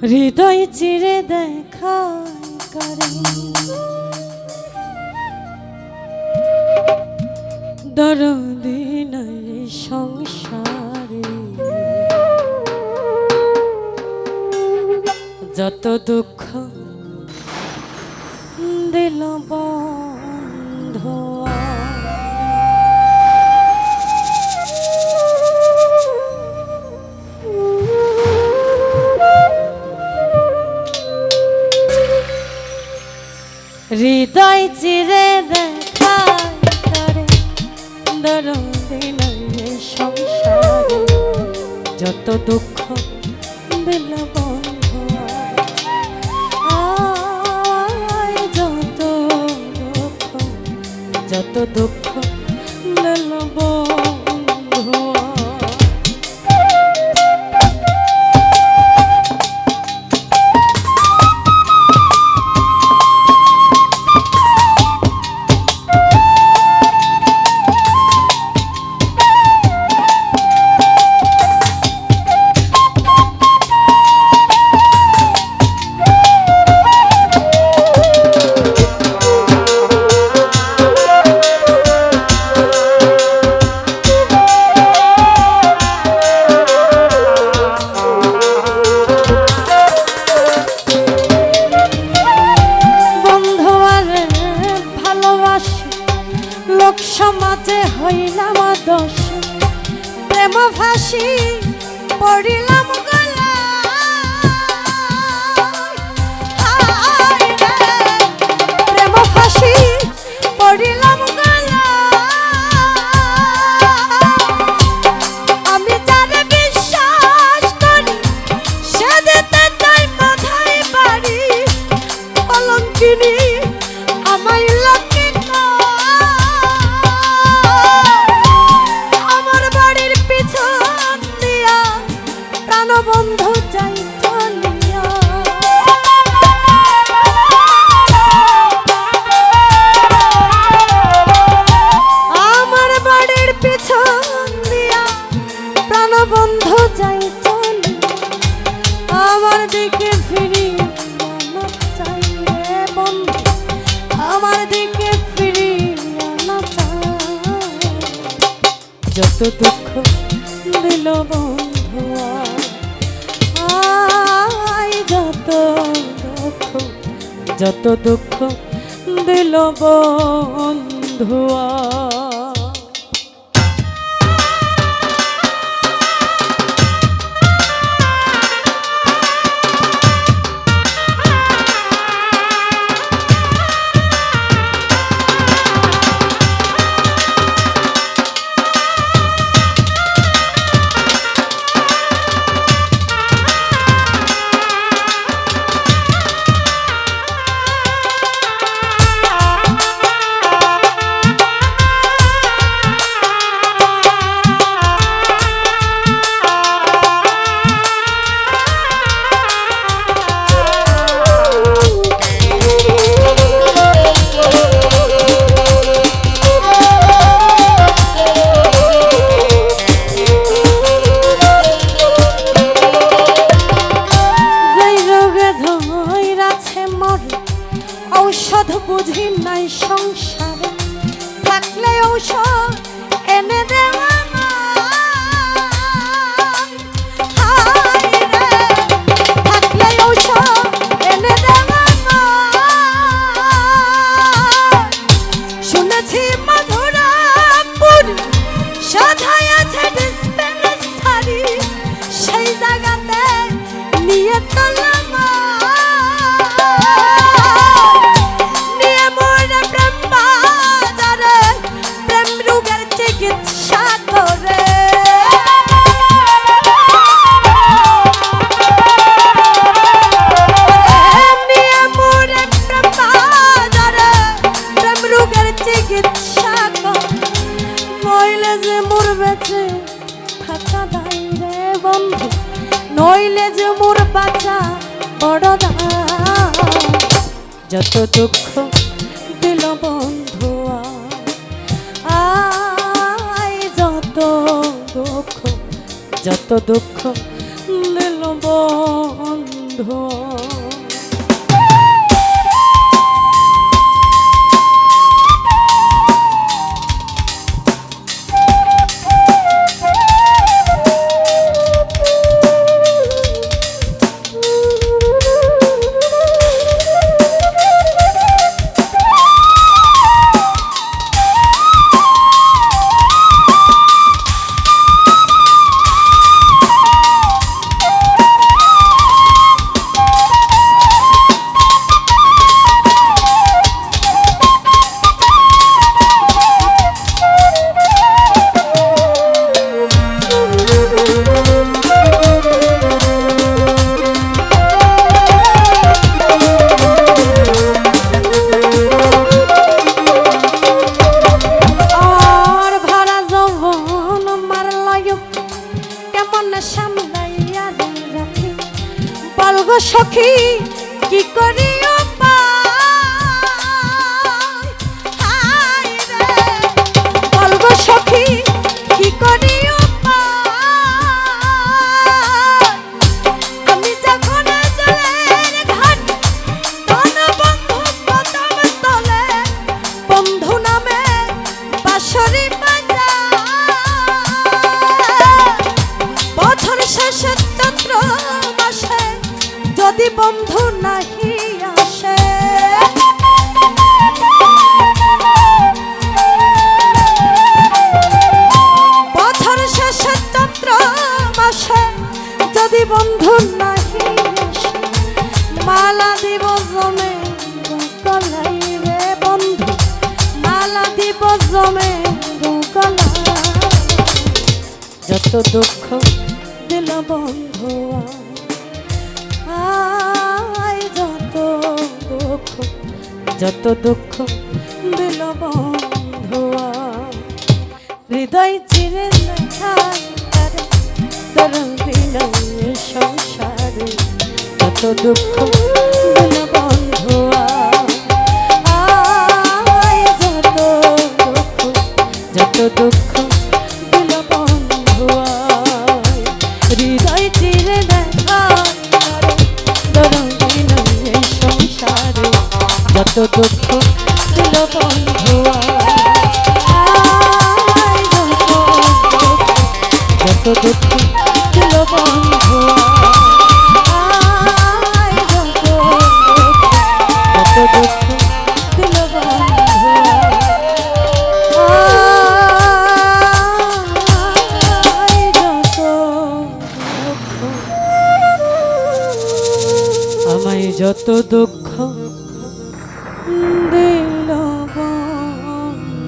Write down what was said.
হৃদয় চিরে দেখা করে দরদি নাই সংসারে যত দুঃখ দিল বন্ধু হৃদয় চিরে দেখা করে দরদি নাই সংসারে যত দুঃখ দিল বন্ধু যত দুঃখ দিল বন্ধু সমাজে হইলাম দোষ প্রেম ফাঁসি পড়িলাম প্রেম ফাঁসি পড়িলাম আমি যারে বিশ্বাস করি সে যেতে চাই মাথায় বাড়ি কলঙ্কিনী আমায় লক্ষ্মী বন্ধু চাই চলিয়া আমার বাড়ির পিছন দিয়া প্রাণবন্ধু চাই চলিয়া আমার দিকে ফিরিয়া না চাই রে বন্ধু আমার দিকে ফিরিয়া না চাই যত দুঃখ দিল বন্ধু যত দুঃখ দিল বন্ধুয়া ঔষধ বুঝি নাই সংসারে থাকলে ঔষধ এনে দেওয়া থাকলে ঔষধ এনে দেওয়া শুনেছি মধুরাপুর সাধায় আছে ডিসপেন্সারি সেই জায়গাতে নিয়ে চললাম নইলে যে মোর বাঁচা বড় যত দুঃখ দিল বন্ধুয়া যত দুঃখ দিল বন্ধু বন্ধু। সখী কি করিও বলগো সখী কি করিও আমি যখন জলের ঘাট তন বন্ধু প্রথম তলে বন্ধু নামে বাঁশরি বাজা বছর শেষে চৈত্র মাসে যদি বন্ধু নাহি আসে বছর শেষে চৈত্র মাসে যদি বন্ধু নাহি আসে মালা দিব জমে গলাইবে বন্ধু মালা দিব জমে গলা যত দুঃখ দিল বন্ধু যত দুঃখ দিল বন্ধুয়া হৃদয় চিরে তোর বিনয় সংসারে যত দুঃখ দিল বন্ধুয়া যত দুঃখ দিল বন্ধুয়া হৃদয় চিরে তোর বিনয় সংসারে যত দুঃখ দিল বন্ধুয়া যত দুঃখ দিল বন্ধুয়া যত দুঃখ দিল বন্ধুয়া আমায় যত দুঃখ দিল বন্ধু।